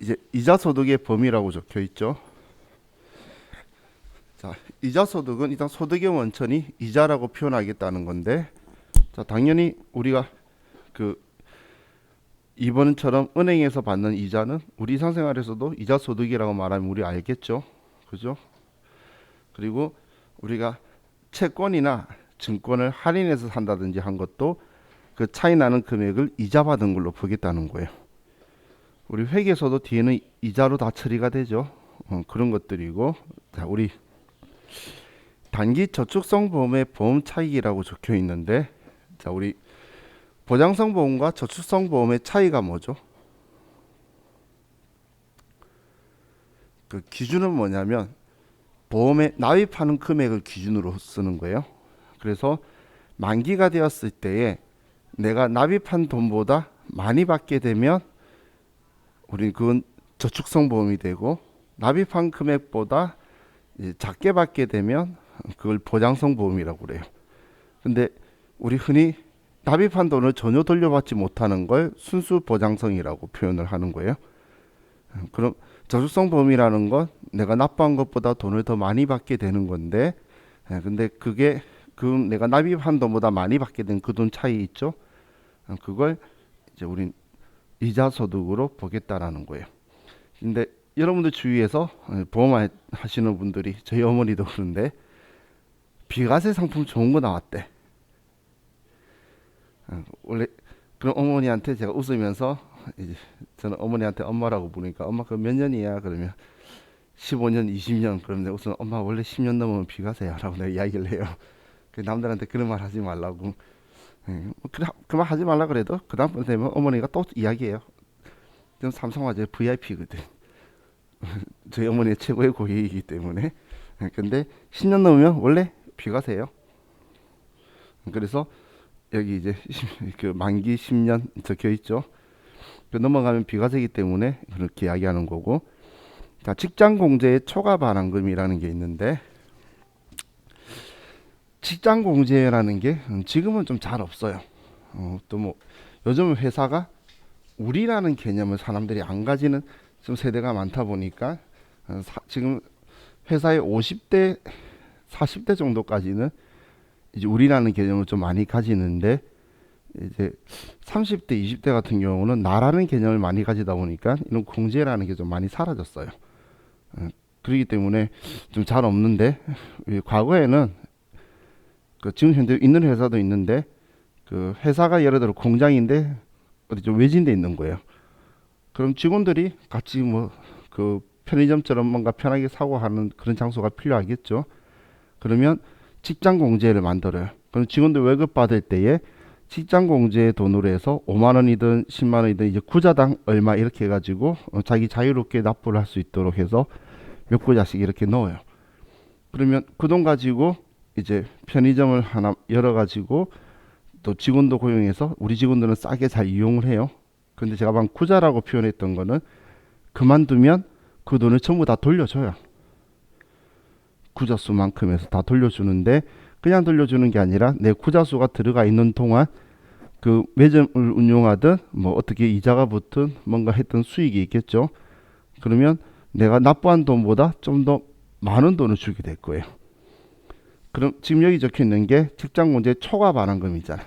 이제 이자 소득의 범위라고 적혀 있죠. 자, 이자 소득은 일단 소득의 원천이 이자라고 표현하겠다는 건데, 자, 당연히 우리가 그 이번처럼 은행에서 받는 이자는 우리 일상생활에서도 이자 소득이라고 말하면 우리 알겠죠. 그죠? 그리고 우리가 채권이나 증권을 할인해서 산다든지 한 것도 그 차이 나는 금액을 이자 받은 걸로 보겠다는 거예요. 우리 회계에서도 뒤에는 이자로 다 처리가 되죠. 그런 것들이고, 자, 우리 단기 저축성 보험의 보험 차익이라고 적혀 있는데, 자, 우리 보장성 보험과 저축성 보험의 차이가 뭐죠? 그 기준은 뭐냐면 보험에 납입하는 금액을 기준으로 쓰는 거예요. 그래서 만기가 되었을 때에 내가 납입한 돈보다 많이 받게 되면 우린 그건 저축성 보험이 되고, 납입한 금액보다 이제 작게 받게 되면 그걸 보장성 보험이라고 그래요. 근데 우리 흔히 납입한 돈을 전혀 돌려받지 못하는 걸 순수 보장성이라고 표현을 하는 거예요. 그럼 저축성 보험이라는 건 내가 납부한 것보다 돈을 더 많이 받게 되는 건데, 근데 그게 그 내가 납입한 돈보다 많이 받게 된 그 돈 차이 있죠. 그걸 이제 우린 이자 소득으로 보겠다라는 거예요. 근데 여러분들 주위에서 보험 하시는 분들이, 저희 어머니도 그런데 비과세 상품 좋은 거 나왔대. 원래 그런 어머니한테 제가 웃으면서, 이제 저는 어머니한테 엄마라고 부르니까 엄마 그 몇 년이야 그러면 15년 20년, 그러면 내가 웃으면 엄마 원래 10년 넘으면 비과세야 라고 내가 이야기를 해요. 그 남들한테 그런 말 하지 말라고. 그 말 하지 말라 그래도 그 다음 번 되면 어머니가 또 이야기해요. 저는 삼성화재 VIP거든. 저희 어머니의 최고의 고객이기 때문에. 근데 10년 넘으면 원래 비과세예요. 그래서 여기 이제 그 만기 10년 적혀 있죠. 그 넘어가면 비과세이기 때문에 그렇게 이야기하는 거고. 자, 직장 공제의 초과 반환금이라는 게 있는데, 직장 공제라는 게 지금은 좀 잘 없어요. 또 뭐 요즘 회사가 우리라는 개념을 사람들이 안 가지는 좀 세대가 많다 보니까 지금 회사의 50대 40대 정도까지는 이제 우리라는 개념을 좀 많이 가지는데, 이제 30대 20대 같은 경우는 나라는 개념을 많이 가지다 보니까 이런 공제라는 게 좀 많이 사라졌어요. 그렇기 때문에 좀 잘 없는데, 과거에는 그 지금 현재 있는 회사도 있는데, 그 회사가 예를 들어 공장인데 어디 좀 외진데 있는 거예요. 그럼 직원들이 같이 뭐 그 편의점처럼 뭔가 편하게 사고 하는 그런 장소가 필요하겠죠. 그러면 직장 공제를 만들어요. 그럼 직원들 월급 받을 때에 직장 공제 돈으로 해서 5만 원이든 10만 원이든 이제 구자당 얼마 이렇게 해가지고 자기 자유롭게 납부를 할 수 있도록 해서 몇 구자씩 이렇게 넣어요. 그러면 그 돈 가지고 이제 편의점을 하나 열어가지고 또 직원도 고용해서 우리 직원들은 싸게 잘 이용을 해요. 근데 제가 방금 구자라고 표현했던 거는 그만두면 그 돈을 전부 다 돌려줘요. 구자수만큼 해서 다 돌려주는데, 그냥 돌려주는 게 아니라 내 구자수가 들어가 있는 동안 그 매점을 운용하든 뭐 어떻게 이자가 붙든 뭔가 했던 수익이 있겠죠. 그러면 내가 납부한 돈보다 좀 더 많은 돈을 주게 될 거예요. 그럼 지금 여기 적혀 있는 게 직장공제 초과 반환금이잖아요.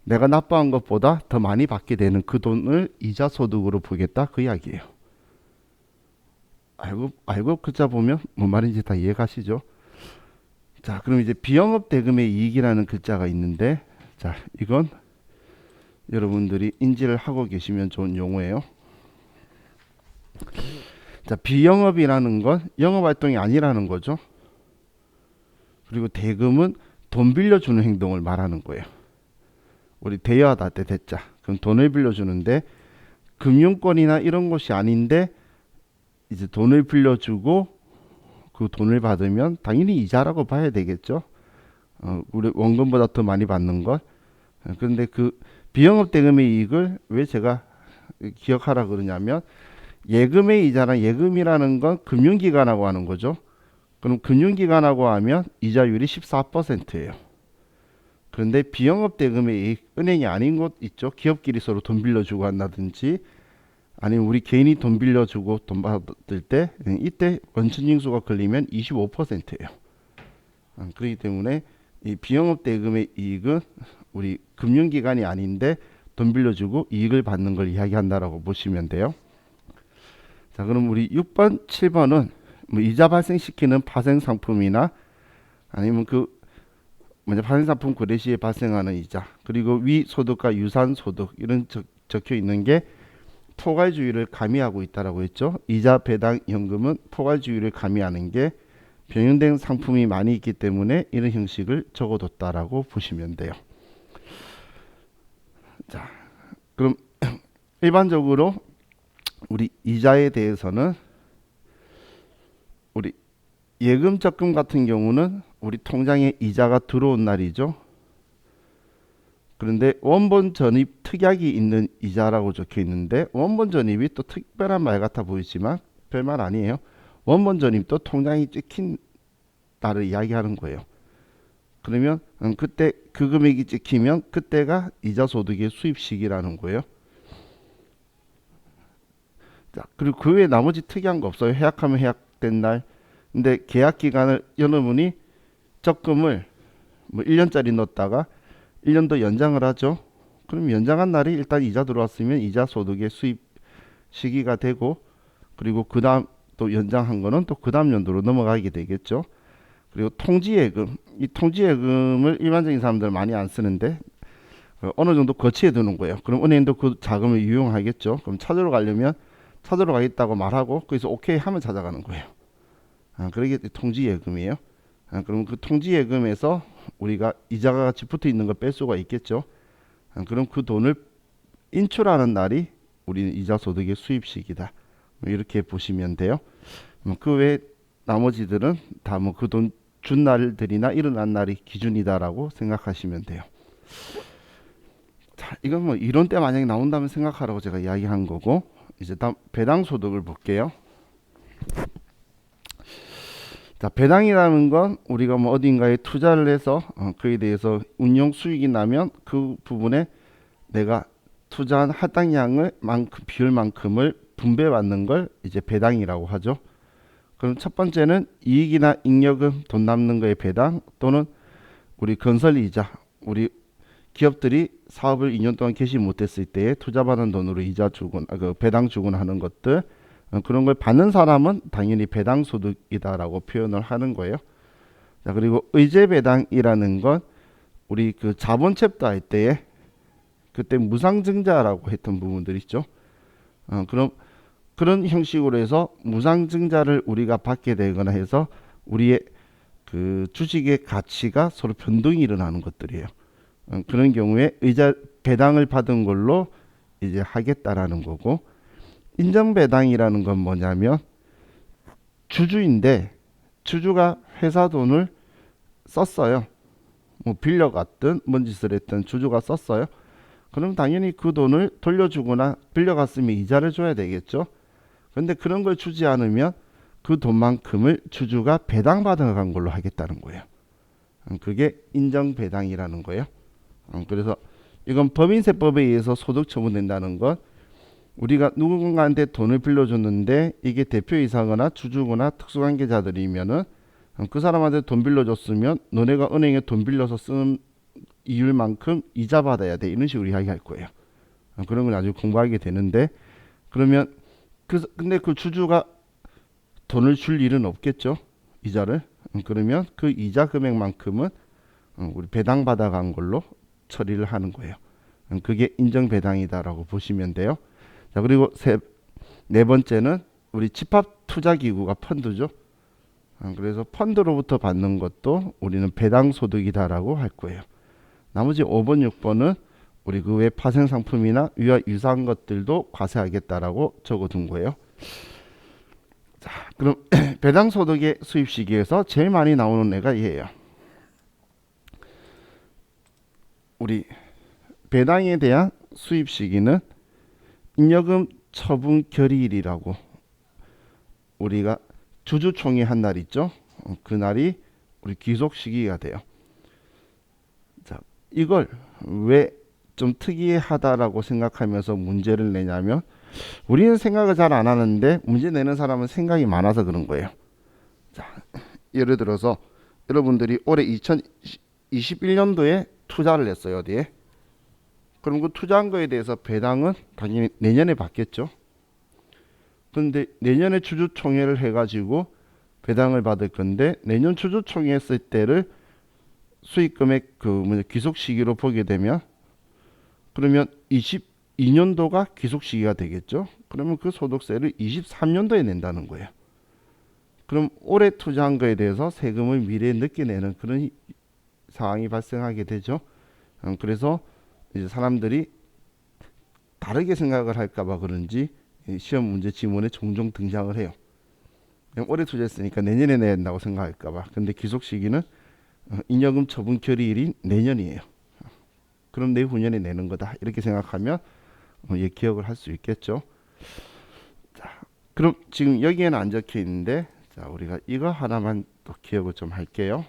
내가 납부한 것보다 더 많이 받게 되는 그 돈을 이자 소득으로 보겠다, 그 이야기예요. 알고 글자 보면 뭔 말인지 다 이해가시죠? 자, 그럼 이제 비영업 대금의 이익이라는 글자가 있는데, 자, 이건 여러분들이 인지를 하고 계시면 좋은 용어예요. 자, 비영업이라는 건 영업 활동이 아니라는 거죠. 그리고 대금은 돈 빌려주는 행동을 말하는 거예요. 우리 대여하다 할 때 대자. 그럼 돈을 빌려주는데, 금융권이나 이런 것이 아닌데 이제 돈을 빌려주고 그 돈을 받으면 당연히 이자라고 봐야 되겠죠. 우리 원금보다 더 많이 받는 것. 그런데 그 비영업 대금의 이익을 왜 제가 기억하라 그러냐면, 예금의 이자랑 예금이라는 건 금융기관하고 하는 거죠. 그럼 금융기관하고 하면 이자율이 14%예요. 그런데 비영업 대금의 이익, 은행이 아닌 곳 있죠. 기업끼리 서로 돈 빌려주고 한다든지 아니면 우리 개인이 돈 빌려주고 돈 받을 때 이때 원천징수가 걸리면 25%예요. 그렇기 때문에 이 비영업 대금의 이익은 우리 금융기관이 아닌데 돈 빌려주고 이익을 받는 걸 이야기한다라고 보시면 돼요. 자, 그럼 우리 6번, 7번은 뭐 이자 발생시키는 파생상품이나 아니면 그 먼저 파생상품 거래 시에 발생하는 이자, 그리고 위소득과 유산소득 이런 적혀 있는 게 포괄주의를 가미하고 있다라고 했죠. 이자 배당 현금은 포괄주의를 가미하는 게 변형된 상품이 많이 있기 때문에 이런 형식을 적어뒀다라고 보시면 돼요. 자, 그럼 일반적으로 우리 이자에 대해서는 우리 예금 적금 같은 경우는 우리 통장에 이자가 들어온 날이죠. 그런데 원본 전입 특약이 있는 이자라고 적혀 있는데 원본 전입이 또 특별한 말 같아 보이지만 별말 아니에요. 원본 전입도 통장이 찍힌 날을 이야기하는 거예요. 그러면 그때 그 금액이 찍히면 그때가 이자 소득의 수입 시기라는 거예요. 자, 그리고 그 외에 나머지 특이한 거 없어요. 해약하면 해약된 날. 근데 계약 기간을 여러분이 적금을 뭐 1년짜리 넣었다가 1년 더 연장을 하죠. 그럼 연장한 날이 일단 이자 들어왔으면 이자 소득의 수입 시기가 되고, 그리고 그 다음 또 연장한 거는 또 그 다음 연도로 넘어가게 되겠죠. 그리고 통지예금, 이 통지예금을 일반적인 사람들 많이 안 쓰는데 어느 정도 거치해 두는 거예요. 그럼 은행도 그 자금을 이용하겠죠. 그럼 찾으러 가려면 찾으러 가겠다고 말하고 거기서 오케이 하면 찾아가는 거예요. 그러게 통지예금이에요. 그럼 그 통지예금에서 우리가 이자가 같이 붙어 있는 걸 뺄 수가 있겠죠. 그럼 그 돈을 인출하는 날이 우리는 이자 소득의 수입식이다. 이렇게 보시면 돼요. 그 외에 나머지들은 다 뭐 그 돈 준 날들이나 일어난 날이 기준이다라고 생각하시면 돼요. 자, 이건 뭐 이론 때 만약에 나온다면 생각하라고 제가 이야기한 거고, 이제 다음 배당 소득을 볼게요. 자, 배당이라는 건 우리가 뭐 어딘가에 투자를 해서 그에 대해서 운용 수익이 나면 그 부분에 내가 투자한 할당량을 만큼 비율만큼을 분배받는 걸 이제 배당이라고 하죠. 그럼 첫 번째는 이익이나 잉여금, 돈 남는 거에 배당, 또는 우리 건설이자, 우리 기업들이 사업을 2년 동안 개시 못했을 때에 투자받은 돈으로 이자 주곤, 그 배당 주곤 하는 것들, 그런 걸 받는 사람은 당연히 배당 소득이다라고 표현을 하는 거예요. 자, 그리고 의제 배당이라는 건 우리 그 자본 챕터할 때에 그때 무상증자라고 했던 부분들 있죠. 그럼 그런 형식으로 해서 무상증자를 우리가 받게 되거나 해서 우리의 그 주식의 가치가 서로 변동이 일어나는 것들이에요. 그런 경우에 의자 배당을 받은 걸로 이제 하겠다라는 거고, 인정배당이라는 건 뭐냐면 주주인데 주주가 회사 돈을 썼어요. 뭐 빌려갔든 뭔 짓을 했든 주주가 썼어요. 그럼 당연히 그 돈을 돌려주거나 빌려갔으면 이자를 줘야 되겠죠. 그런데 그런 걸 주지 않으면 그 돈만큼을 주주가 배당받아간 걸로 하겠다는 거예요. 그게 인정배당이라는 거예요. 그래서 이건 법인세법에 의해서 소득 처분된다는 건 우리가 누군가한테 돈을 빌려줬는데 이게 대표이사거나 주주거나 특수관계자들이면은 그 사람한테 돈 빌려줬으면 너네가 은행에 돈 빌려서 쓰는 이율만큼 이자 받아야 돼, 이런 식으로 이야기할 거예요. 그런 걸 나중에 공부하게 되는데, 그러면 근데 그 주주가 돈을 줄 일은 없겠죠, 이자를. 그러면 그 이자 금액만큼은 우리 배당 받아간 걸로 처리를 하는 거예요. 그게 인정배당이다라고 보시면 돼요. 자, 그리고 네 번째는 우리 집합투자기구가 펀드죠. 그래서 펀드로부터 받는 것도 우리는 배당소득이다라고 할 거예요. 나머지 5번, 6번은 우리 그 외 파생상품이나 위와 유사한 것들도 과세하겠다라고 적어둔 거예요. 자, 그럼 배당소득의 수입 시기에서 제일 많이 나오는 애가 얘예요. 우리 배당에 대한 수입 시기는 잉여금 처분 결의일이라고, 우리가 주주총회 한 날 있죠. 그 날이 우리 귀속 시기가 돼요. 자, 이걸 왜 좀 특이하다라고 생각하면서 문제를 내냐면 우리는 생각을 잘 안 하는데 문제 내는 사람은 생각이 많아서 그런 거예요. 자, 예를 들어서 여러분들이 올해 2021년도에 투자를 했어요. 어디에? 그럼 그 투자한 거에 대해서 배당은 당연히 내년에 받겠죠. 그런데 내년에 주주총회를 해가지고 배당을 받을 건데 내년 주주총회 했을 때를 수익 금액 귀속 시기로 보게 되면 그러면 22년도가 귀속 시기가 되겠죠. 그러면 그 소득세를 23년도에 낸다는 거예요. 그럼 올해 투자한 거에 대해서 세금을 미래에 늦게 내는 그런 상황이 발생하게 되죠. 그래서 이제 사람들이 다르게 생각을 할까봐 그런지 시험 문제 지문에 종종 등장을 해요. 그냥 올해 투자했으니까 내년에 내야 된다고 생각할까봐. 근데 귀속 시기는 잉여금 처분 결의일인 내년이에요. 그럼 내후년에 내는 거다 이렇게 생각하면 예, 기억을 할 수 있겠죠. 자, 그럼 지금 여기에는 안 적혀 있는데 자, 우리가 이거 하나만 또 기억을 좀 할게요.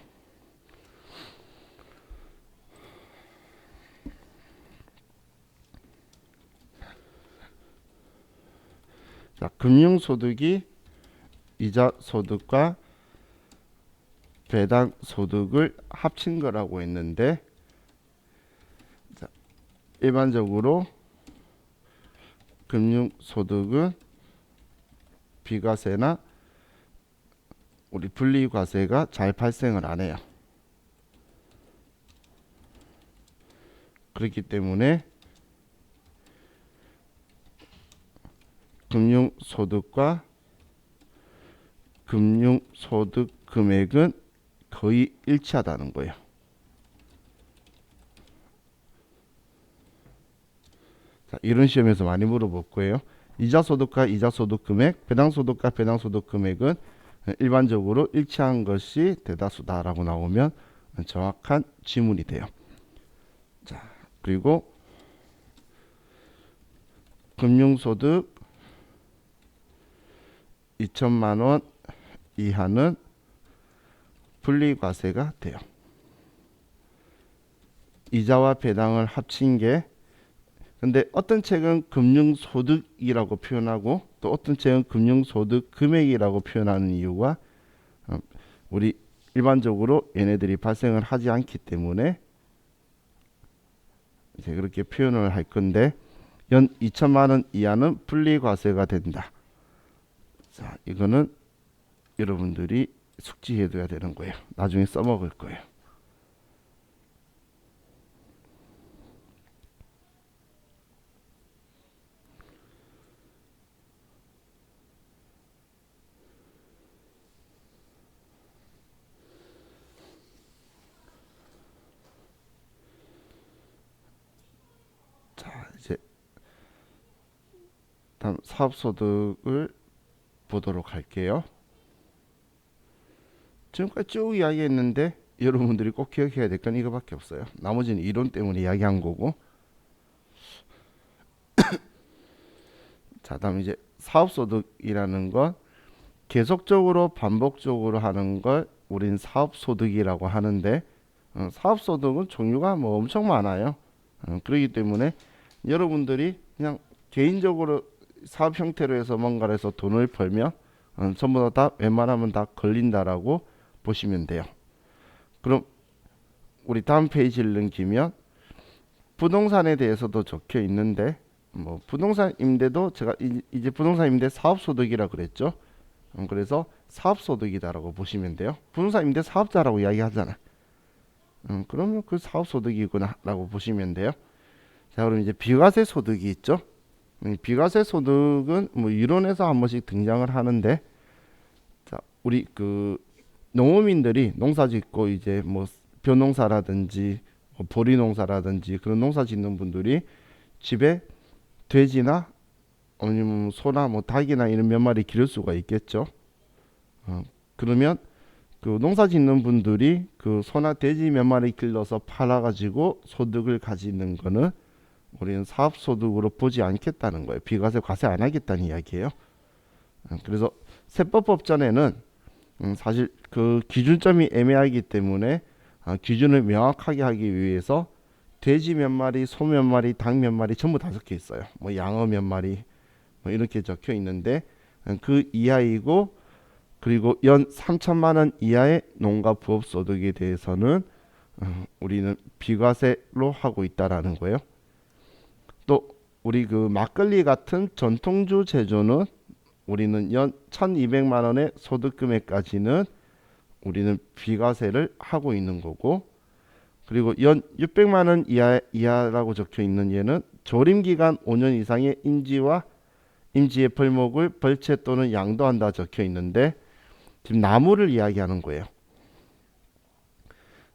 자, 금융소득이 이자 소득과 배당 소득을 합친 거라고 했는데 자, 일반적으로 금융소득은 비과세나 우리 분리과세가 잘 발생을 안 해요. 그렇기 때문에 금융소득과 금융소득 금액은 거의 일치하다는 거예요. 자, 이런 시험에서 많이 물어볼 거예요. 이자소득과 이자소득 금액, 배당소득과 배당소득 금액은 일반적으로 일치한 것이 대다수다라고 나오면 정확한 지문이 돼요. 자, 그리고 금융소득 2천만 원 이하는 분리과세가 돼요. 이자와 배당을 합친 게 근데 어떤 책은 금융소득이라고 표현하고 또 어떤 책은 금융소득 금액이라고 표현하는 이유가 우리 일반적으로 얘네들이 발생을 하지 않기 때문에 이제 그렇게 표현을 할 건데 연 2천만 원 이하는 분리과세가 된다. 자, 이거는 여러분들이 숙지해둬야 되는 거예요. 나중에 써먹을 거예요. 자, 이제 다음 사업소득을 보도록 할게요. 지금까지 쭉 이야기했는데 여러분들이 꼭 기억해야 될 건 이거밖에 없어요. 나머지는 이론 때문에 이야기한 거고. 자, 다음 이제 사업소득이라는 건 계속적으로 반복적으로 하는 걸 우린 사업소득이라고 하는데 사업소득은 종류가 뭐 엄청 많아요. 그렇기 때문에 여러분들이 그냥 개인적으로 사업 형태로 해서 뭔가를 해서 돈을 벌면 전부 다 웬만하면 다 걸린다라고 보시면 돼요. 그럼 우리 다음 페이지를 넘기면 부동산에 대해서도 적혀 있는데 뭐 부동산 임대도 제가 이제 부동산 임대 사업소득이라 그랬죠. 그래서 사업소득이다라고 보시면 돼요. 부동산 임대 사업자라고 이야기하잖아. 그러면 그 사업소득이구나라고 보시면 돼요. 자, 그럼 이제 비과세 소득이 있죠. 비과세 소득은 뭐 이론에서 한 번씩 등장을 하는데, 자, 우리 그 농어민들이 농사 짓고 이제 뭐 벼농사라든지 뭐 보리농사라든지 그런 농사 짓는 분들이 집에 돼지나 아니면 소나 뭐 닭이나 이런 몇 마리 기를 수가 있겠죠. 그러면 그 농사 짓는 분들이 그 소나 돼지 몇 마리 길러서 팔아가지고 소득을 가지는 거는 우리는 사업소득으로 보지 않겠다는 거예요. 비과세 과세 안 하겠다는 이야기예요. 그래서 세법법전에는 사실 그 기준점이 애매하기 때문에 기준을 명확하게 하기 위해서 돼지 몇 마리, 소 몇 마리, 닭 몇 마리 전부 다 적혀 있어요. 뭐 양어 몇 마리, 뭐 이렇게 적혀 있는데 그 이하이고 그리고 연 3천만 원 이하의 농가 부업 소득에 대해서는 우리는 비과세로 하고 있다라는 거예요. 또 우리 그 막걸리 같은 전통주 제조는 우리는 연 1,200만 원의 소득 금액까지는 우리는 비과세를 하고 있는 거고 그리고 연 600만 원 이하라고 적혀 있는 얘는 조림 기간 5년 이상의 임지의 벌목을 벌채 또는 양도한다 적혀 있는데 지금 나무를 이야기하는 거예요.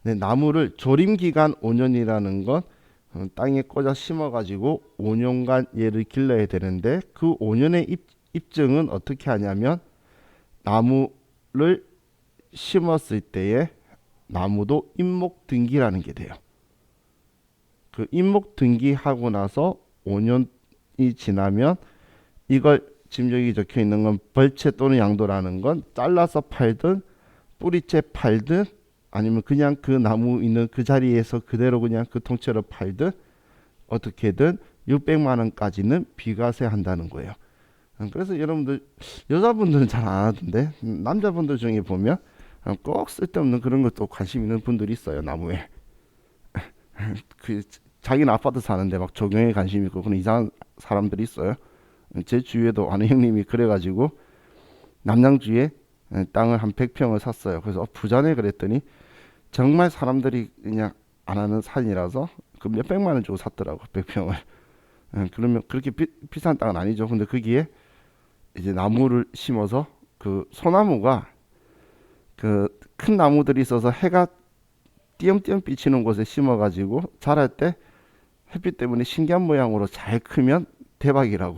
네, 나무를 조림 기간 5년이라는 건 땅에 꽂아 심어 가지고 5년간 얘를 길러야 되는데 그 5년의 입증은 어떻게 하냐면 나무를 심었을 때에 나무도 임목 등기라는 게 돼요. 그 임목 등기하고 나서 5년이 지나면 이걸 지금 여기 적혀 있는 건 벌채 또는 양도라는 건 잘라서 팔든 뿌리채 팔든 아니면 그냥 그 나무 있는 그 자리에서 그대로 그냥 그 통째로 팔든 어떻게든 600만 원까지는 비과세 한다는 거예요. 그래서 여러분들 여자분들은 잘 안 하던데 남자분들 중에 보면 꼭 쓸데없는 그런 것도 관심 있는 분들이 있어요. 나무에 그 자기는 아파트 사는데 막 조경에 관심 있고 그런 이상한 사람들이 있어요. 제 주위에도 아는 형님이 그래가지고 남양주에 땅을 한 100평을 샀어요. 그래서 부자네 그랬더니 정말 사람들이 그냥 안 하는 산이라서 그 몇백만 원 주고 샀더라고 100평을. 그러면 그렇게 비싼 땅은 아니죠. 근데 거기에 이제 나무를 심어서 그 소나무가 그 큰 나무들이 있어서 해가 띄엄띄엄 비치는 곳에 심어가지고 자랄 때 햇빛 때문에 신기한 모양으로 잘 크면 대박이라고.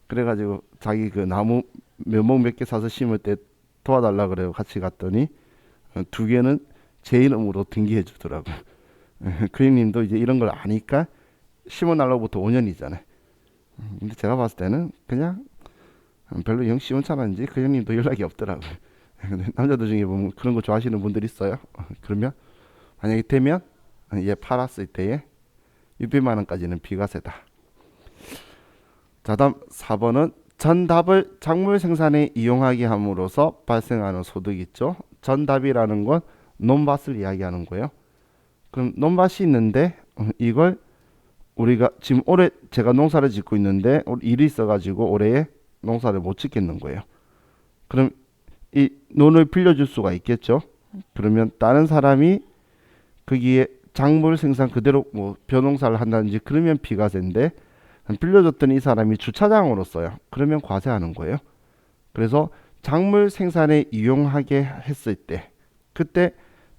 그래가지고 자기 그 나무 묘목 몇 개 사서 심을 때 도와달라 그래요. 같이 갔더니 2개는 제 이름으로 등기해 주더라고. 그 형님도 이제 이런 걸 아니까 심어 날로부터 5년이잖아요. 근데 제가 봤을 때는 그냥 별로 영 시원찮았는지 그 형님도 연락이 없더라고요. 근데 남자들 중에 보면 그런 거 좋아하시는 분들이 있어요. 그러면 만약에 되면 얘 팔았을 때에 600만 원까지는 비과세다. 자, 다음 4번은 전답을 작물 생산에 이용하게 함으로써 발생하는 소득 있죠. 전답이라는 건 논밭을 이야기하는 거예요. 그럼 논밭이 있는데 이걸 우리가 지금 올해 제가 농사를 짓고 있는데 일이 있어가지고 올해에 농사를 못 짓겠는 거예요. 그럼 이 논을 빌려줄 수가 있겠죠. 그러면 다른 사람이 거기에 작물 생산 그대로 뭐 벼농사를 한다든지 그러면 비과세인데 빌려줬더니 이 사람이 주차장으로 써요. 그러면 과세하는 거예요. 그래서 작물 생산에 이용하게 했을 때 그때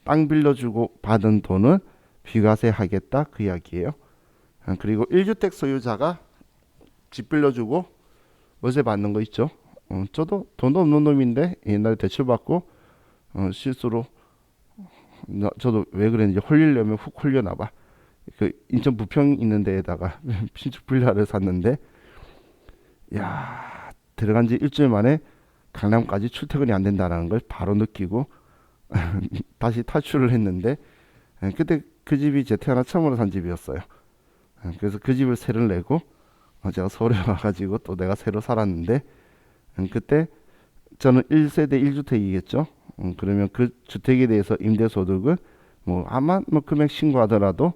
땅 빌려주고 받은 돈은 비과세 하겠다 그 이야기예요. 그리고 1주택 소유자가 집 빌려주고 월세 받는 거 있죠. 저도 돈도 없는 놈인데 옛날에 대출받고 실수로 저도 왜 그랬는지 홀리려면 훅 홀려나 봐. 그 인천 부평 있는 데에다가 신축 빌라를 샀는데 야 들어간 지 일주일 만에 강남까지 출퇴근이 안 된다는 걸 바로 느끼고 다시 탈출을 했는데 그때 그 집이 제 태어나 처음으로 산 집이었어요. 그래서 그 집을 세를 내고 제가 서울에 와가지고 또 내가 새로 살았는데 그때 저는 1세대 1주택이겠죠. 그러면 그 주택에 대해서 임대소득은 뭐 아마 뭐 금액 신고하더라도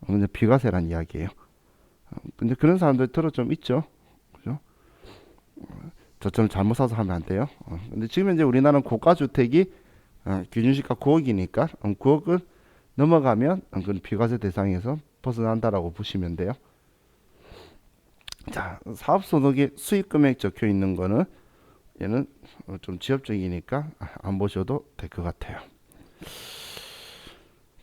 그냥 비과세란 이야기예요. 근데 그런 사람들 들어 좀 있죠. 그죠? 저처럼 잘못 사서 하면 안 돼요. 근데 지금 이제 우리나라는 고가 주택이 기준시가 9억이니까 9억을 넘어가면 그건 비과세 대상에서 벗어난다라고 보시면 돼요. 자, 사업소득의 수익금액 적혀 있는 거는 얘는 좀 지엽적이니까 안 보셔도 될 것 같아요.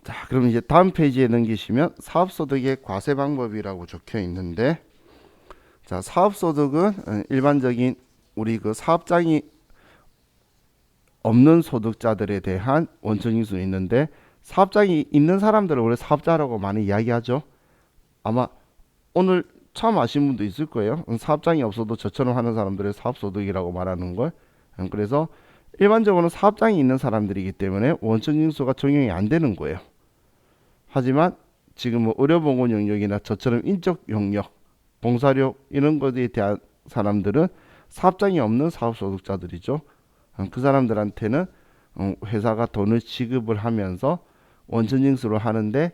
자, 그럼 이제 다음 페이지에 넘기시면 사업소득의 과세 방법이라고 적혀 있는데, 자, 사업소득은 일반적인 우리 그 사업장이 없는 소득자들에 대한 원천징수는 있는데, 사업장이 있는 사람들을 원래 사업자라고 많이 이야기하죠. 아마 오늘 처음 아신 분도 있을 거예요. 사업장이 없어도 저처럼 하는 사람들의 사업소득이라고 말하는 걸. 그래서 일반적으로 사업장이 있는 사람들이기 때문에 원천징수가 적용이 안 되는 거예요. 하지만 지금 뭐 의료보건 영역이나 저처럼 인적 영역, 봉사력 이런 것에 대한 사람들은 사업장이 없는 사업소득자들이죠. 그 사람들한테는 회사가 돈을 지급을 하면서 원천징수를 하는데,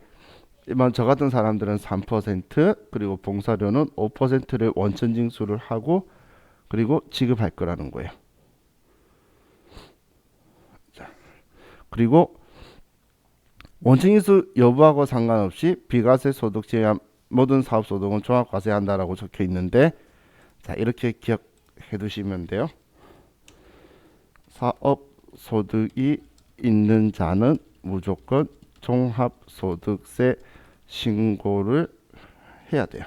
일반 저 같은 사람들은 3% 그리고 봉사료는 5%를 원천징수를 하고 그리고 지급할 거라는 거예요. 자, 그리고 원천징수 여부하고 상관없이 비과세 소득 제한 모든 사업소득은 종합과세한다라고 적혀 있는데, 자, 이렇게 기억해 두시면 돼요. 사업소득이 있는 자는 무조건 종합소득세 신고를 해야 돼요.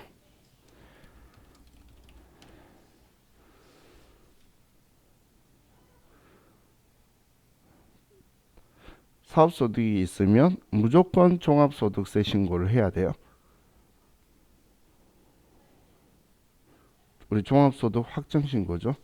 사업소득이 있으면 무조건 종합소득세 신고를 해야 돼요. 우리 종합소득 확정신고죠.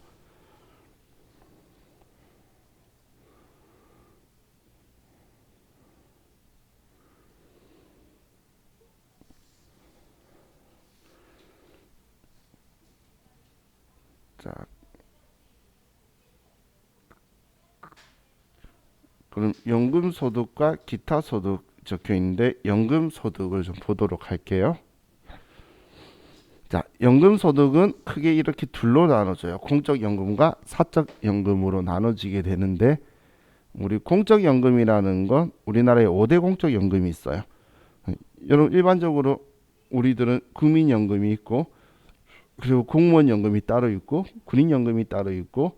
자, 그럼 연금소득과 기타소득 적혀 있는데 연금소득을 좀 보도록 할게요. 자, 연금소득은 크게 이렇게 둘로 나눠져요. 공적연금과 사적연금으로 나눠지게 되는데, 우리 공적연금이라는 건 우리나라에 5대 공적연금이 있어요. 여러분, 일반적으로 우리들은 국민연금이 있고, 그리고 공무원연금이 따로 있고, 군인연금이 따로 있고,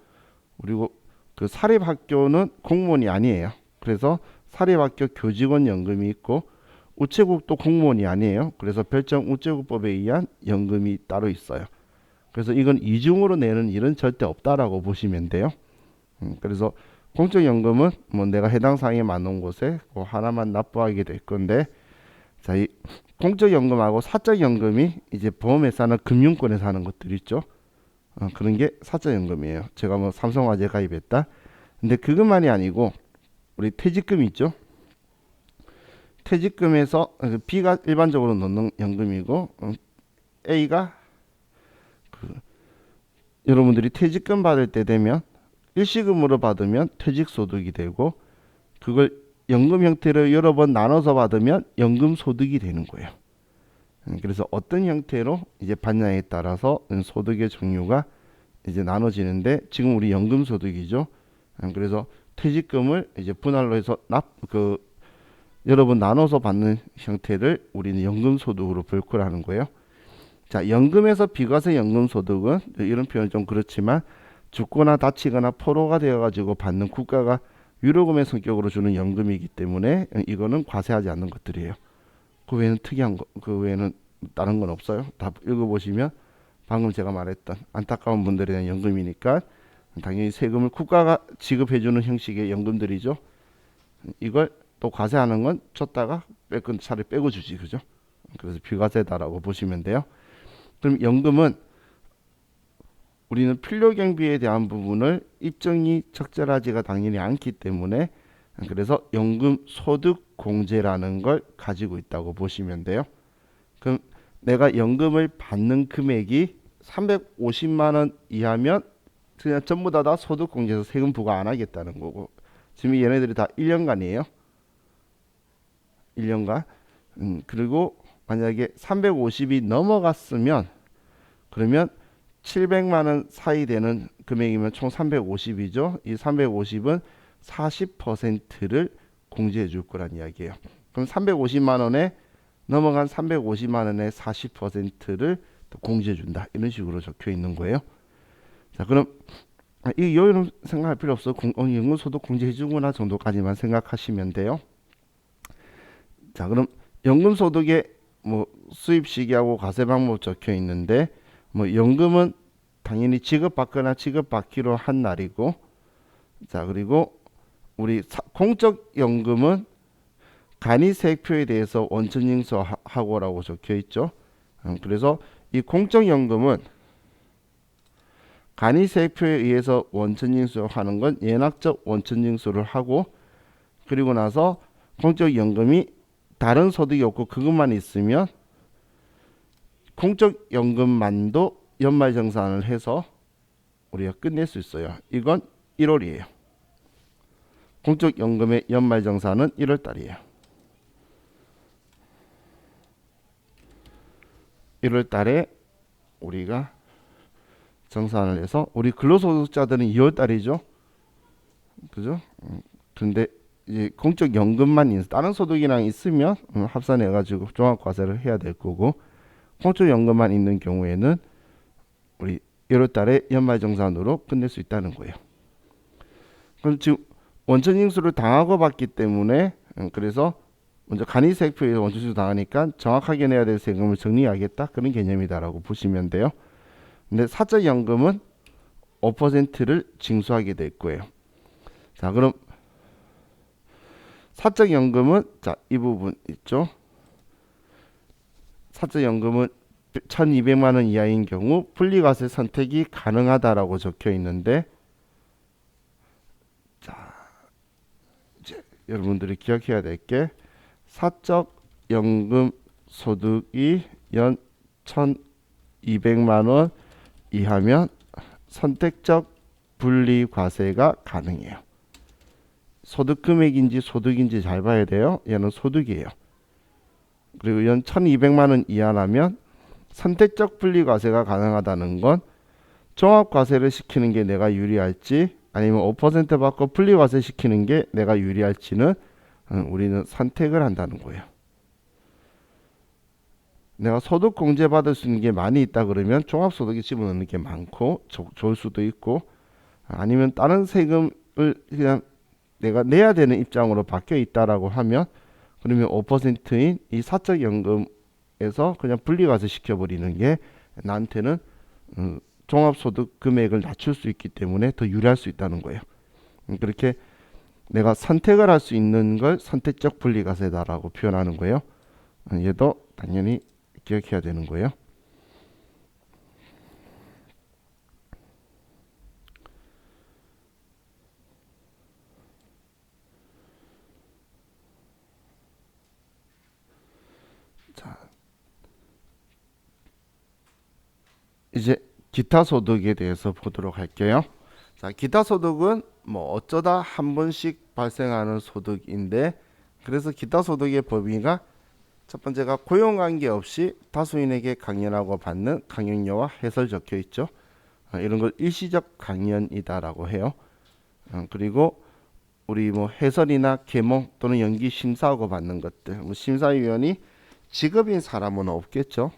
그리고 그 사립학교는 공무원이 아니에요. 그래서 사립학교 교직원연금이 있고, 우체국도 공무원이 아니에요. 그래서 별정 우체국법에 의한 연금이 따로 있어요. 그래서 이건 이중으로 내는 일은 절대 없다라고 보시면 돼요. 그래서 공적연금은 뭐 내가 해당 사항에 맞는 곳에 그 하나만 납부하게 될 건데, 자, 이 공적연금하고 사적연금이 이제 보험회사나 금융권에서 하는 것들 있죠. 그런 게 사적연금이에요. 제가 뭐 삼성화재 가입했다. 근데 그것만이 아니고 우리 퇴직금 있죠. 퇴직금에서 B가 일반적으로 넣는 연금이고, A가 여러분들이 퇴직금 받을 때 되면 일시금으로 받으면 퇴직소득이 되고, 그걸 연금 형태로 여러 번 나눠서 받으면 연금소득이 되는 거예요. 그래서 어떤 형태로 이제 받냐에 따라서 소득의 종류가 이제 나눠지는데, 지금 우리 연금소득이죠. 그래서 퇴직금을 이제 분할로 해서 여러 번 나눠서 받는 형태를 우리는 연금소득으로 벌크하는 거예요. 자, 연금에서 비과세 연금소득은 이런 표현 좀 그렇지만 죽거나 다치거나 포로가 되어가지고 받는 국가가 위로금의 성격으로 주는 연금이기 때문에 이거는 과세하지 않는 것들이에요. 그 외에는 특이한 거, 그 외에는 다른 건 없어요. 다 읽어보시면 방금 제가 말했던 안타까운 분들에 대한 연금이니까 당연히 세금을 국가가 지급해주는 형식의 연금들이죠. 이걸 또 과세하는 건 줬다가 뺄건 차라리 빼고 주지, 그죠? 그래서 비과세다라고 보시면 돼요. 그럼 연금은 우리는 필요 경비에 대한 부분을 입증이 적절하지가 당연히 않기 때문에, 그래서 연금 소득 공제라는 걸 가지고 있다고 보시면 돼요. 그럼 내가 연금을 받는 금액이 350만 원 이하면 그냥 전부 다 소득 공제에서 세금 부과 안 하겠다는 거고, 지금 얘네들이 다 1년간이에요. 1년간. 그리고 만약에 350이 넘어갔으면, 그러면 700만 원 사이 되는 금액이면 총 350이죠. 이 350은 40%를 공제해 줄 거란 이야기예요. 그럼 350만 원에 넘어간 350만 원의 40%를 공제해 준다. 이런 식으로 적혀 있는 거예요. 자, 그럼 이 요일은 생각할 필요 없어. 연금소득 공제해 주구나 정도까지만 생각하시면 돼요. 자, 그럼 연금소득에 뭐 수입 시기하고 과세 방법 적혀 있는데, 뭐 연금은 당연히 지급받거나 지급받기로 한 날이고, 자, 그리고 우리 공적연금은 간이세액표에 대해서 원천징수하고라고 적혀 있죠. 그래서 이 공적연금은 간이세액표에 의해서 원천징수하는 건 예납적 원천징수를 하고, 그리고 나서 공적연금이 다른 소득이 없고 그것만 있으면 공적연금만도 연말정산을 해서 우리가 끝낼 수 있어요. 이건 1월이에요. 공적연금의 연말정산은 1월 달이에요. 1월 달에 우리가 정산을 해서 우리 근로소득자들은 2월 달이죠. 그죠? 근데 이제 공적연금만 다른 소득이랑 있으면 합산해 가지고 종합과세를 해야 될 거고, 공적연금만 있는 경우에는 우리 1월 달에 연말정산으로 끝낼 수 있다는 거예요. 그럼 지금 원천징수를 당하고 받기 때문에 그래서 먼저 간이세액표에서 원천징수 당하니까 정확하게 내야 될 세금을 정리하겠다, 그런 개념이다라고 보시면 돼요. 근데 사적연금은 5%를 징수하게 될 거예요. 자, 그럼 사적연금은 자, 이 부분 있죠. 사적연금은 1200만 원 이하인 경우 분리과세 선택이 가능하다라고 적혀 있는데, 자, 이제 여러분들이 기억해야 될 게, 사적연금 소득이 연 1200만 원 이하면 선택적 분리과세가 가능해요. 소득 금액인지 소득인지 잘 봐야 돼요. 얘는 소득이에요. 그리고 연 1200만 원 이하라면 선택적 분리과세가 가능하다는 건 종합과세를 시키는 게 내가 유리할지 아니면 5% 받고 분리과세 시키는 게 내가 유리할지는 우리는 선택을 한다는 거예요. 내가 소득 공제 받을 수 있는 게 많이 있다 그러면 종합소득에 집어넣는 게 많고 좋을 수도 있고, 아니면 다른 세금을 그냥 내가 내야 되는 입장으로 바뀌어 있다라고 하면, 그러면 5%인 이 사적연금에서 그냥 분리과세 시켜버리는 게 나한테는 종합소득 금액을 낮출 수 있기 때문에 더 유리할 수 있다는 거예요. 그렇게 내가 선택을 할 수 있는 걸 선택적 분리과세다라고 표현하는 거예요. 얘도 당연히 기억해야 되는 거예요. 자, 이제 기타 소득에 대해서 보도록 할게요. 자, 기타 소득은 뭐 어쩌다 한 번씩 발생하는 소득인데, 그래서 기타 소득의 범위가 첫 번째가 고용관계 없이 다수인에게 강연하고 받는 강연료와 해설 적혀 있죠. 이런 걸 일시적 강연이다라고 해요. 그리고 우리 뭐 해설이나 계몽 또는 연기 심사하고 받는 것들, 뭐 심사위원이 직업인 사람은 없겠죠.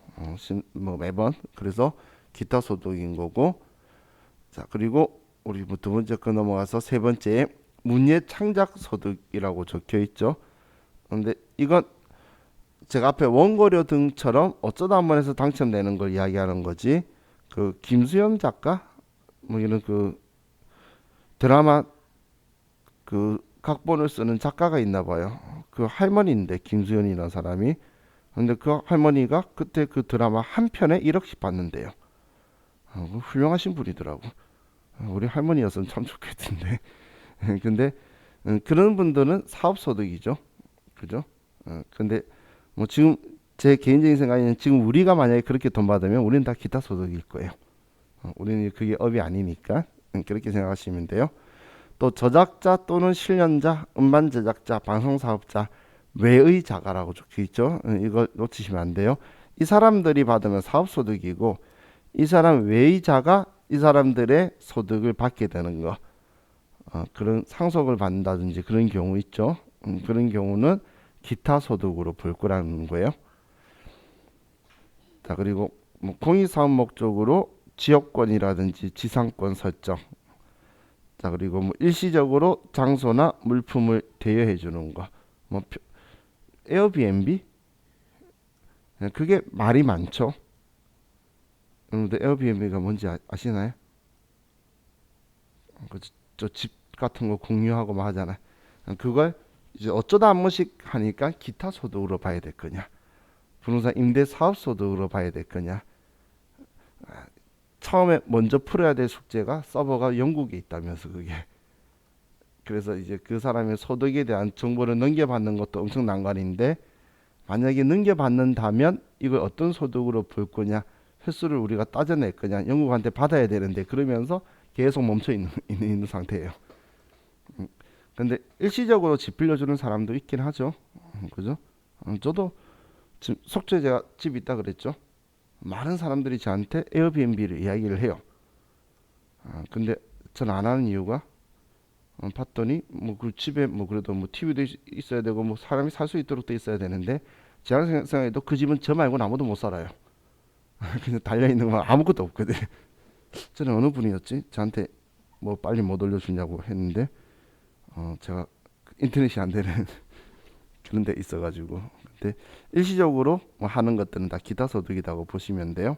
뭐 매번. 그래서 기타 소득인 거고. 자, 그리고 우리 뭐 두 번째 거 넘어가서 세 번째 문예 창작 소득이라고 적혀 있죠. 근데 이건 제가 앞에 원고료 등처럼 어쩌다 한 번 해서 당첨되는 걸 이야기하는 거지, 그 김수현 작가 뭐 이런 그 드라마 그 각본을 쓰는 작가가 있나 봐요. 그 할머니인데, 김수현이라는 사람이. 근데 그 할머니가 그때 그 드라마 한 편에 1억씩 받는데요. 훌륭하신 분이더라고. 우리 할머니였으면 참 좋겠던데. 근데 그런 분들은 사업소득이죠. 그죠? 근데 뭐 지금 제 개인적인 생각에는 지금 우리가 만약에 그렇게 돈 받으면 우리는 다 기타 소득일 거예요. 우리는 그게 업이 아니니까 그렇게 생각하시면 돼요. 또 저작자 또는 실현자, 음반 제작자, 방송 사업자, 외의 자가라고 적혀 있죠. 이거 놓치시면 안 돼요. 이 사람들이 받으면 사업 소득이고, 이 사람 외의 자가 이 사람들의 소득을 받게 되는 거, 그런 상속을 받는다든지 그런 경우 있죠. 그런 경우는 기타 소득으로 볼 거라는 거예요. 자, 그리고 뭐 공익사업 목적으로 지역권이라든지 지상권 설정. 자, 그리고 뭐 일시적으로 장소나 물품을 대여해 주는 거. 뭐 에어비앤비? 그게 말이 많죠. 여러분들 에어비앤비가 뭔지 아시나요? 저 집 같은 거 공유하고 막 하잖아요. 그걸 이제 어쩌다 한 번씩 하니까 기타 소득으로 봐야 될 거냐, 부동산 임대 사업 소득으로 봐야 될 거냐. 처음에 먼저 풀어야 될 숙제가 서버가 영국에 있다면서 그게. 그래서 이제 그 사람의 소득에 대한 정보를 넘겨받는 것도 엄청 난관인데, 만약에 넘겨받는다면 이걸 어떤 소득으로 볼 거냐, 횟수를 우리가 따져낼 거냐, 영국한테 받아야 되는데 그러면서 계속 멈춰 있는 상태예요. 근데 일시적으로 집 빌려주는 사람도 있긴 하죠. 그죠? 저도 지금 속초에 제가 집 있다 그랬죠. 많은 사람들이 저한테 에어비앤비를 이야기를 해요. 근데 저는 안 하는 이유가 봤더니 뭐 그 집에 뭐 그래도 뭐 TV도 있어야 되고 뭐 사람이 살 수 있도록 돼 있어야 되는데 제가 생각해도 그 집은 저 말고는 아무도 못 살아요. 그냥 달려 있는 건 아무것도 없거든. 저는 어느 분이었지? 저한테 뭐 빨리 못 올려주냐고 했는데 제가 인터넷이 안 되는 그런 데 있어가지고. 근데 일시적으로 뭐 하는 것들은 다 기타 소득이라고 보시면 돼요.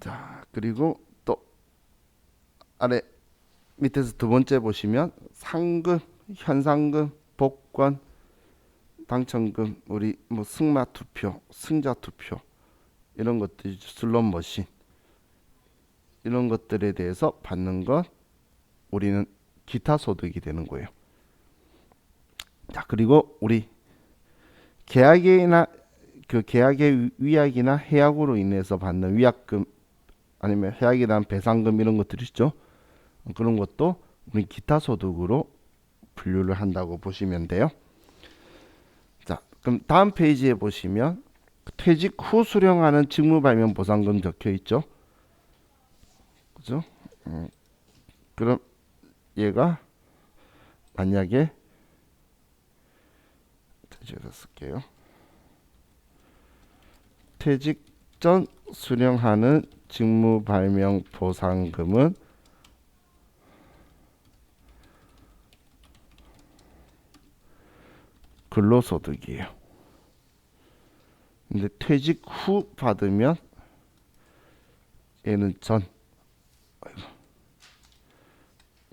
자, 그리고 또 아래 밑에서 두 번째 보시면 상금, 현상금, 복권, 당첨금, 우리 뭐 승마 투표, 승자 투표 이런 것들, 슬롯 머신 이런 것들에 대해서 받는 것 우리는 기타 소득이 되는 거예요. 자, 그리고 우리 계약이나 그 계약의 위약이나 해약으로 인해서 받는 위약금 아니면 해약에 대한 배상금 이런 것들 있죠. 그런 것도 우리 기타 소득으로 분류를 한다고 보시면 돼요. 자, 그럼 다음 페이지에 보시면 퇴직 후 수령하는 직무발명 보상금 적혀 있죠. 그죠? 그럼 얘가 만약에 제가 쓸게요. 퇴직 전 수령하는 직무발명 보상금은 근로소득이에요. 근데 퇴직 후 받으면 얘는 전,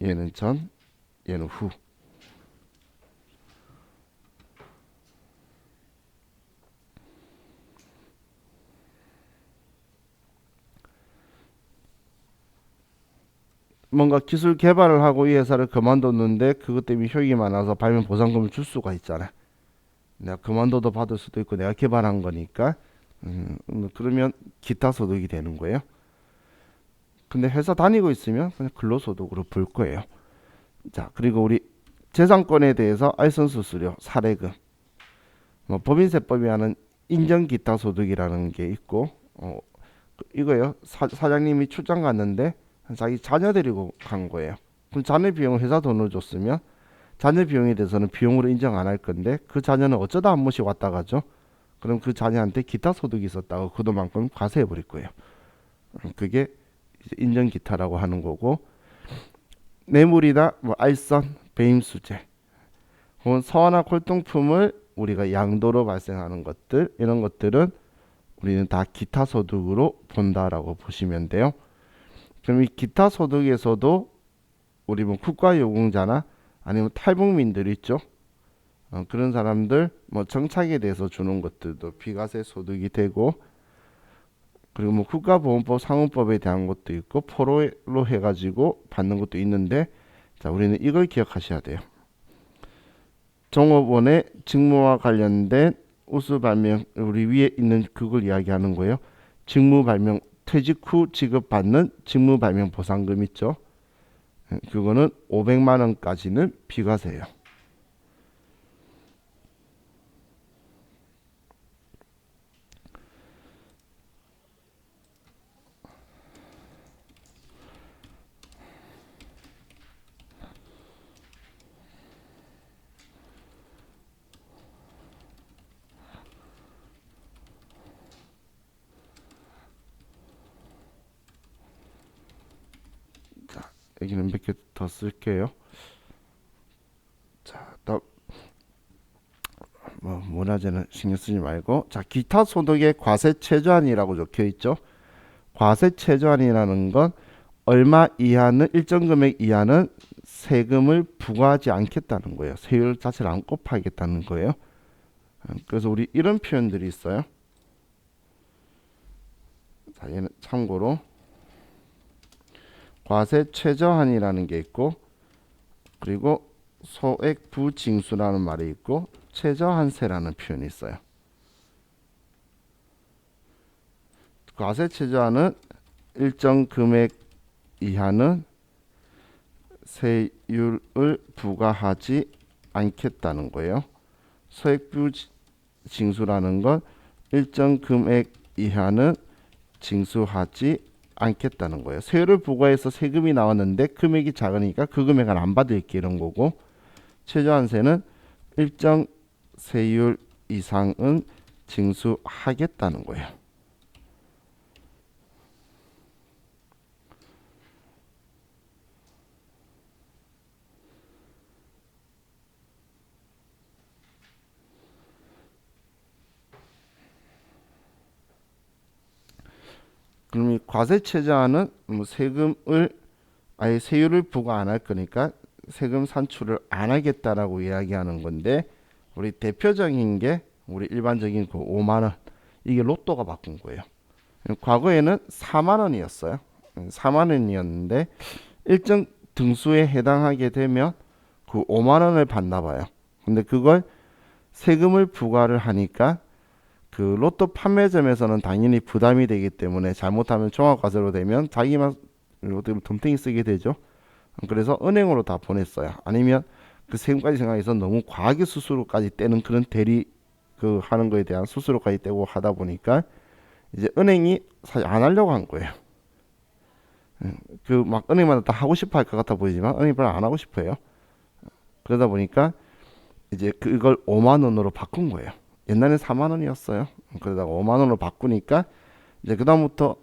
얘는 전, 얘는 후. 뭔가 기술 개발을 하고 이 회사를 그만뒀는데 그것 때문에 효익이 많아서 발명 보상금을 줄 수가 있잖아. 내가 그만둬도 받을 수도 있고 내가 개발한 거니까 그러면 기타 소득이 되는 거예요. 근데 회사 다니고 있으면 그냥 근로소득으로 볼 거예요. 자, 그리고 우리 재산권에 대해서 알선 수수료, 사례금, 뭐 법인세법이 하는 인정 기타 소득이라는 게 있고 이거요. 사장님이 출장 갔는데 자기 자녀 데리고 간 거예요. 그럼 자녀 비용을 회사 돈으로 줬으면 자녀 비용에 대해서는 비용으로 인정 안 할 건데 그 자녀는 어쩌다 한 번씩 왔다 가죠. 그럼 그 자녀한테 기타 소득이 있었다고 그 돈만큼 과세해 버릴 거예요. 그게 인정 기타라고 하는 거고, 뇌물이나 뭐 알선, 배임수재, 혹은 서화나 골동품을 우리가 양도로 발생하는 것들, 이런 것들은 우리는 다 기타 소득으로 본다라고 보시면 돼요. 그럼 이 기타 소득에서도 우리 뭐 국가유공자나 아니면 탈북민들 있죠. 그런 사람들 뭐 정착에 대해서 주는 것들도 비과세 소득이 되고, 그리고 뭐 국가보험법 상훈법에 대한 것도 있고 포로로 해가지고 받는 것도 있는데, 자, 우리는 이걸 기억하셔야 돼요. 종업원의 직무와 관련된 우수 발명, 우리 위에 있는 그걸 이야기하는 거예요. 직무 발명, 퇴직 후 지급받는 직무 발명 보상금 있죠. 그거는 500만 원까지는 비과세예요. 자, 여기는 몇 개 더 쓸게요. 자, 뭐 문화재는 신경 쓰지 말고, 자, 기타 소득의 과세 최저한이라고 적혀 있죠. 과세 최저한이라는 건 얼마 이하는, 일정 금액 이하는 세금을 부과하지 않겠다는 거예요. 세율 자체를 안 곱하겠다는 거예요. 그래서 우리 이런 표현들이 있어요. 자, 얘는 참고로 과세 최저한이라는 게 있고, 그리고 소액 부징수라는 말이 있고, 최저한세라는 표현이 있어요. 과세 최저하는 일정 금액 이하는 세율을 부과하지 않겠다는 거예요. 소액부 징수라는 건 일정 금액 이하는 징수하지 않겠다는 거예요. 세율을 부과해서 세금이 나왔는데 금액이 작으니까 그 금액은 안 받을게 이런 거고, 최저한세는 일정 세율 이상은 징수하겠다는 거예요. 그럼 이 과세 최저한은 세금을 아예 세율을 부과 안 할 거니까 세금 산출을 안 하겠다라고 이야기하는 건데, 우리 대표적인 게 우리 일반적인 그 5만 원, 이게 로또가 바꾼 거예요. 과거에는 4만 원이었어요. 4만 원이었는데 일정 등수에 해당하게 되면 그 5만 원을 받나 봐요. 근데 그걸 세금을 부과를 하니까 그 로또 판매점에서는 당연히 부담이 되기 때문에 잘못하면 종합과세로 되면 자기만 어떻게 덤탱이 쓰게 되죠. 그래서 은행으로 다 보냈어요. 아니면 그 세금까지 생각해서 너무 과하게 수수료까지 떼는 그런 대리 그 하는 거에 대한 수수료까지 떼고 하다 보니까 이제 은행이 사실 안 하려고 한 거예요. 그 막 은행마다 다 하고 싶어 할 것 같아 보이지만 은행이 별로 안 하고 싶어요. 그러다 보니까 이제 그걸 5만 원으로 바꾼 거예요. 옛날엔 4만 원이었어요. 그러다가 5만 원으로 바꾸니까 이제 그다음부터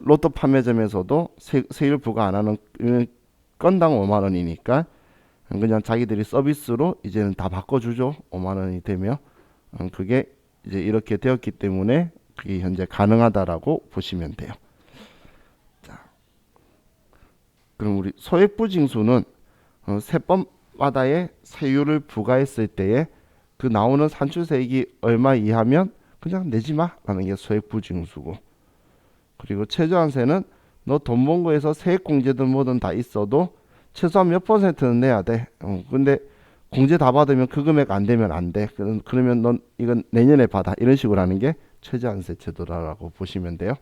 로또 판매점에서도 세율 부과 안 하는 건당 5만 원이니까 그냥 자기들이 서비스로 이제는 다 바꿔주죠. 5만 원이 되면 그게 이제 이렇게 되었기 때문에 그게 현재 가능하다라고 보시면 돼요. 자, 그럼 우리 소액부 징수는 세 번마다의 세율을 부과했을 때에 그 나오는 산출세액이 얼마 이하면 그냥 내지 마라는 게 소액부 징수고, 그리고 최저한세는 너 돈 번 거에서 세액공제든 뭐든 다 있어도 최소한 몇 퍼센트는 내야 돼. 근데 공제 다 받으면 그 금액 안 되면 안 돼. 그러면 넌 이건 내년에 받아. 이런 식으로 하는 게 최저한세 제도라고 보시면 돼요.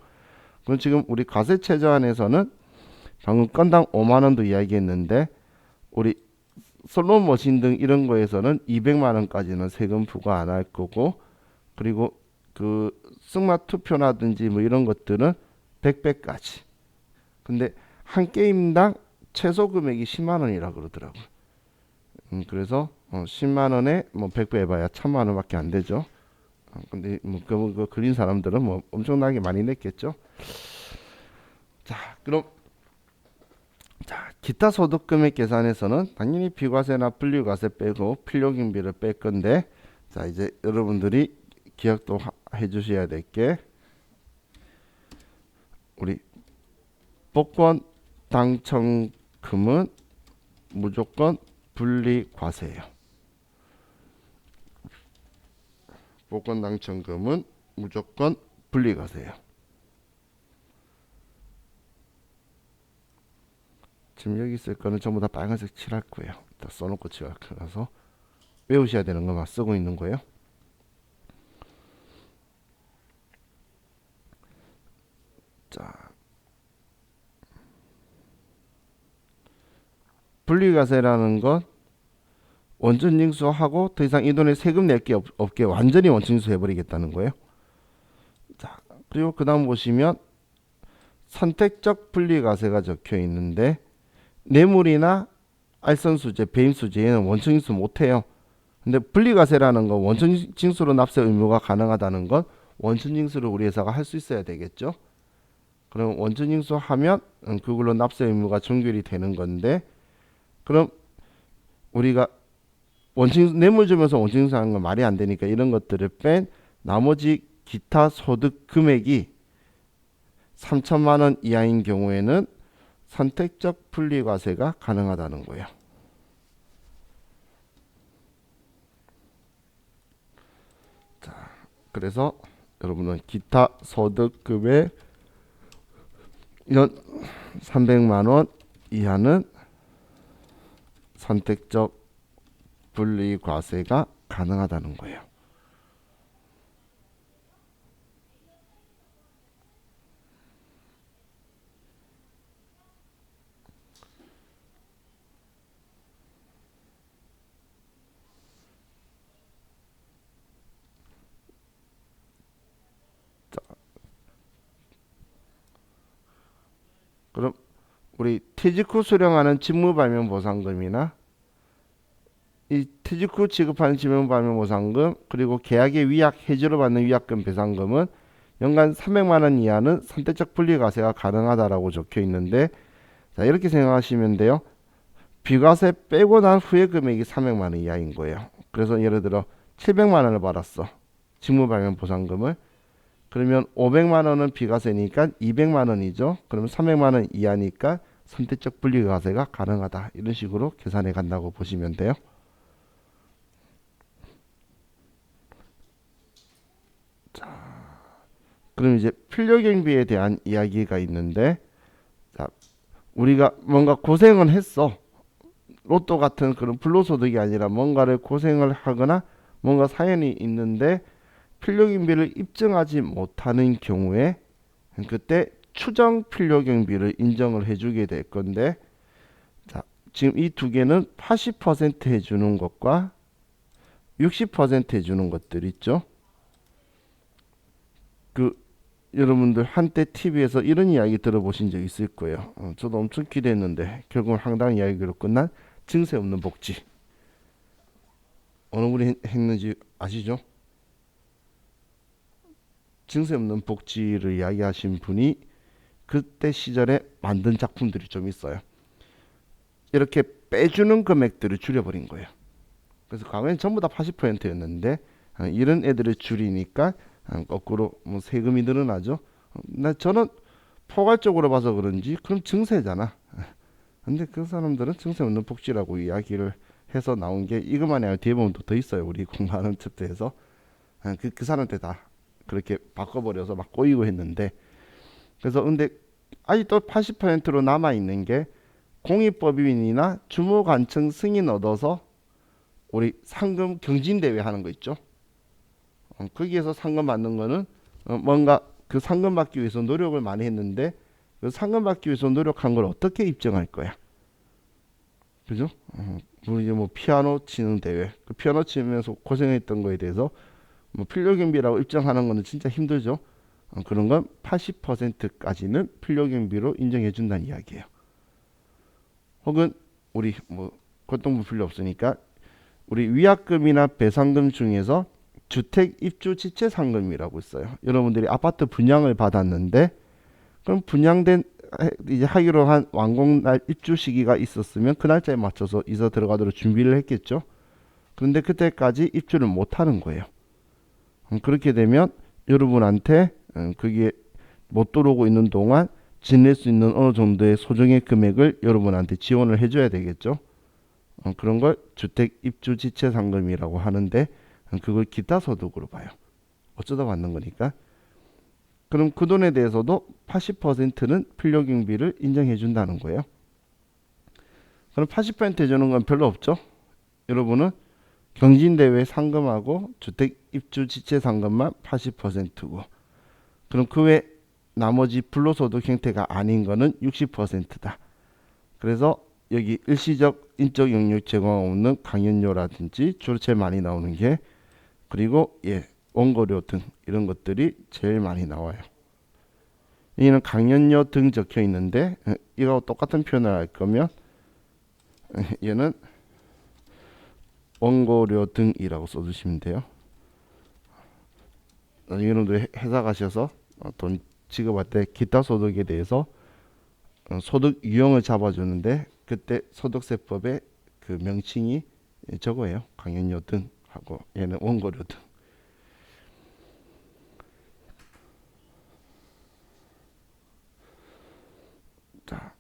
그럼 지금 우리 과세 최저한에서는 방금 건당 5만 원도 이야기했는데 우리 솔로머신 등 이런 거에서는 200만 원까지는 세금 부과 안 할 거고, 그리고 그 승마 투표라든지 뭐 이런 것들은 100배까지. 근데 한 게임당 최소 금액이 10만 원이라 그러더라고요. 그래서 10만 원에 뭐 100배 해봐야 1000만 원밖에 안 되죠. 근데 뭐 그거 그린 사람들은 뭐 엄청나게 많이 냈겠죠. 자, 그럼 기타 소득 금액 계산에서는 당연히 비과세나 분리과세 빼고 필요경비를 뺄 건데, 자 이제 여러분들이 기억도 해 주셔야 될 게 우리 복권 당첨금은 무조건 분리과세예요. 복권 당첨금은 무조건 분리과세예요. 지금 여기 있을 거는 전부 다 빨간색 칠할 거예요. 다 써놓고 칠할 거라서 외우셔야 되는 것만 쓰고 있는 거예요. 자, 분리과세라는 건 원천징수하고 더 이상 이 돈에 세금 낼 게 없게 완전히 원천징수 해버리겠다는 거예요. 자, 그리고 그 다음 보시면 선택적 분리과세가 적혀 있는데 뇌물이나 알선수재, 배임수재에는 원천징수 못해요. 근데 분리과세라는 건 원천징수로 납세 의무가 가능하다는 건 원천징수를 우리 회사가 할 수 있어야 되겠죠. 그럼 원천징수 하면 그걸로 납세 의무가 종결이 되는 건데, 그럼 우리가 뇌물 주면서 원천징수 하는 건 말이 안 되니까 이런 것들을 뺀 나머지 기타 소득 금액이 3천만 원 이하인 경우에는 선택적 분리과세가 가능하다는 거예요. 자, 그래서 여러분은 기타 소득 금액 연 300만 원 이하는 선택적 분리과세가 가능하다는 거예요. 그럼 우리 퇴직 후 수령하는 직무발명보상금이나 이 퇴직 후 지급하는 직무발명보상금 그리고 계약의 위약 해지로 받는 위약금 배상금은 연간 300만 원 이하는 선택적 분리과세가 가능하다라고 적혀 있는데 자 이렇게 생각하시면 돼요. 비과세 빼고 난 후에 금액이 300만 원 이하인 거예요. 그래서 예를 들어 700만 원을 받았어. 직무발명보상금을. 그러면 500만 원은 비과세니까 200만 원이죠. 그러면 300만 원 이하니까 선택적 분리과세가 가능하다. 이런 식으로 계산해 간다고 보시면 돼요. 그럼 이제 필요경비에 대한 이야기가 있는데 자, 우리가 뭔가 고생을 했어. 로또 같은 그런 불로소득이 아니라 뭔가를 고생을 하거나 뭔가 사연이 있는데 필요경비를 입증하지 못하는 경우에 그때 추정 필요경비를 인정을 해주게 될 건데 자, 지금 이 두 개는 80% 해주는 것과 60% 해주는 것들 있죠. 그 여러분들 한때 TV에서 이런 이야기 들어보신 적 있을 거예요. 저도 엄청 기대했는데 결국은 황당한 이야기로 끝난 증세 없는 복지. 어느 분이 했는지 아시죠? 증세 없는 복지를 이야기하신 분이 그때 시절에 만든 작품들이 좀 있어요. 이렇게 빼주는 금액들을 줄여버린 거예요. 그래서 과거엔 전부 다 80%였는데 이런 애들을 줄이니까 거꾸로 뭐 세금이 늘어나죠. 저는 포괄적으로 봐서 그런지 그럼 증세잖아. 근데 그 사람들은 증세 없는 복지라고 이야기를 해서 나온 게 이것만이 아니라 뒤에 보면 더 있어요. 우리 공부하는 챕터에서 그 사람들 다 그렇게 바꿔버려서 막 꼬이고 했는데 그래서 근데 아직도 80%로 남아 있는 게 공익법인이나 주무관청 승인 얻어서 우리 상금 경진대회 하는 거 있죠. 거기에서 상금 받는 거는 뭔가 그 상금 받기 위해서 노력을 많이 했는데 그 상금 받기 위해서 노력한 걸 어떻게 입증할 거야? 그죠? 우리 뭐 피아노 치는 대회, 그 피아노 치면서 고생했던 거에 대해서 뭐 필요경비라고 입증하는 거는 진짜 힘들죠. 그런 건 80%까지는 필요경비로 인정해 준다는 이야기예요. 혹은 우리 뭐 고통부 필요 없으니까 우리 위약금이나 배상금 중에서 주택 입주 지체 상금이라고 있어요. 여러분들이 아파트 분양을 받았는데 그럼 분양된 이제 하기로 한 완공 날 입주 시기가 있었으면 그 날짜에 맞춰서 이사 들어가도록 준비를 했겠죠. 그런데 그때까지 입주를 못 하는 거예요. 그렇게 되면 여러분한테 그게 못 들어오고 있는 동안 지낼 수 있는 어느 정도의 소정의 금액을 여러분한테 지원을 해줘야 되겠죠. 그런 걸 주택 입주 지체 상금이라고 하는데 그걸 기타 소득으로 봐요. 어쩌다 받는 거니까. 그럼 그 돈에 대해서도 80%는 필요경비를 인정해 준다는 거예요. 그럼 80% 해주는 건 별로 없죠. 여러분은 경진대회 상금하고 주택 입주 지체 상금만 80%고 그럼 그 외 나머지 불로소득 형태가 아닌 거는 60%다. 그래서 여기 일시적 인적 영역 제공 없는 강연료라든지 주로 제일 많이 나오는 게 그리고 원고료 등 이런 것들이 제일 많이 나와요. 여기는 강연료 등 적혀 있는데 이거 똑같은 표현을 할 거면 얘는 원고료 등이라고 써주시면 돼요. 여러분들 회사 가셔서 돈 지급할 때 기타 소득에 대해서 소득 유형을 잡아주는데 그때 소득세법의 그 명칭이 저거예요. 강연료 등 하고 얘는 원고료 등. 자,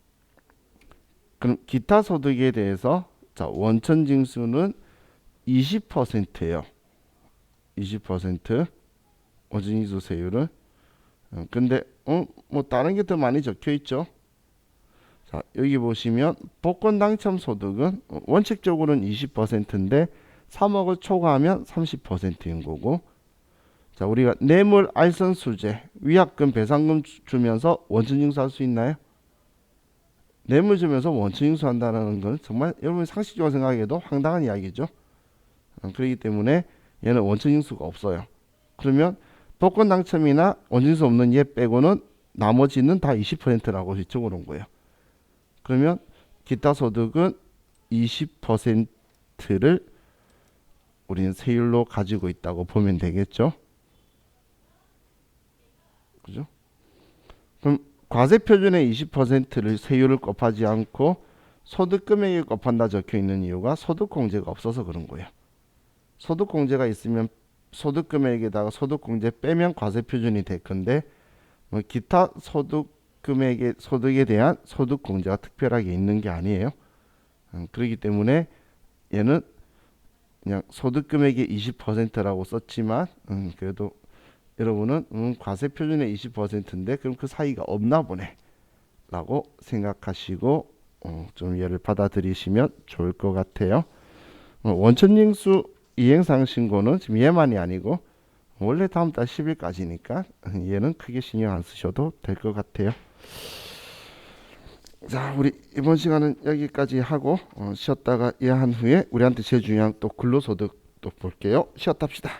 그럼 기타 소득에 대해서 자 원천 징수는 20%예요. 20% 원천 징수 세율은. 근데 뭐 다른 게 더 많이 적혀 있죠. 자 여기 보시면 복권 당첨 소득은 원칙적으로는 20%인데 3억을 초과하면 30%인 거고 자 우리가 뇌물 알선 수재 위약금 배상금 주면서 원천 징수할 수 있나요? 뇌물 주면서 원천 징수한다는 건 정말 여러분이 상식적으로 생각해도 황당한 이야기죠. 그렇기 때문에 얘는 원천 징수가 없어요. 그러면 복권 당첨이나 원천 징수 없는 얘 빼고는 나머지는 다 20%라고 적어 놓은 거예요. 그러면 기타 소득은 20%를 우리는 세율로 가지고 있다고 보면 되겠죠. 그죠? 그럼 과세 표준의 20%를 세율을 곱하지 않고 소득 금액을 곱한다 적혀 있는 이유가 소득 공제가 없어서 그런 거예요. 소득 공제가 있으면 소득 금액에다가 소득 공제 빼면 과세 표준이 될 건데 뭐 기타 소득 금액의 소득에 대한 소득 공제가 특별하게 있는 게 아니에요. 그렇기 때문에 얘는 그냥 소득 금액의 20%라고 썼지만 그래도 여러분은 과세 표준의 20%인데 그럼 그 사이가 없나 보네 라고 생각하시고 좀 얘를 받아들이시면 좋을 것 같아요. 원천징수 이행상신고는 지금 얘만이 아니고 원래 다음 달 10일까지니까 얘는 크게 신경 안 쓰셔도 될 것 같아요. 자, 우리 이번 시간은 여기까지 하고 쉬었다가 이해한 후에 우리한테 제일 중요한 또 근로소득 또 볼게요. 쉬었다 합시다.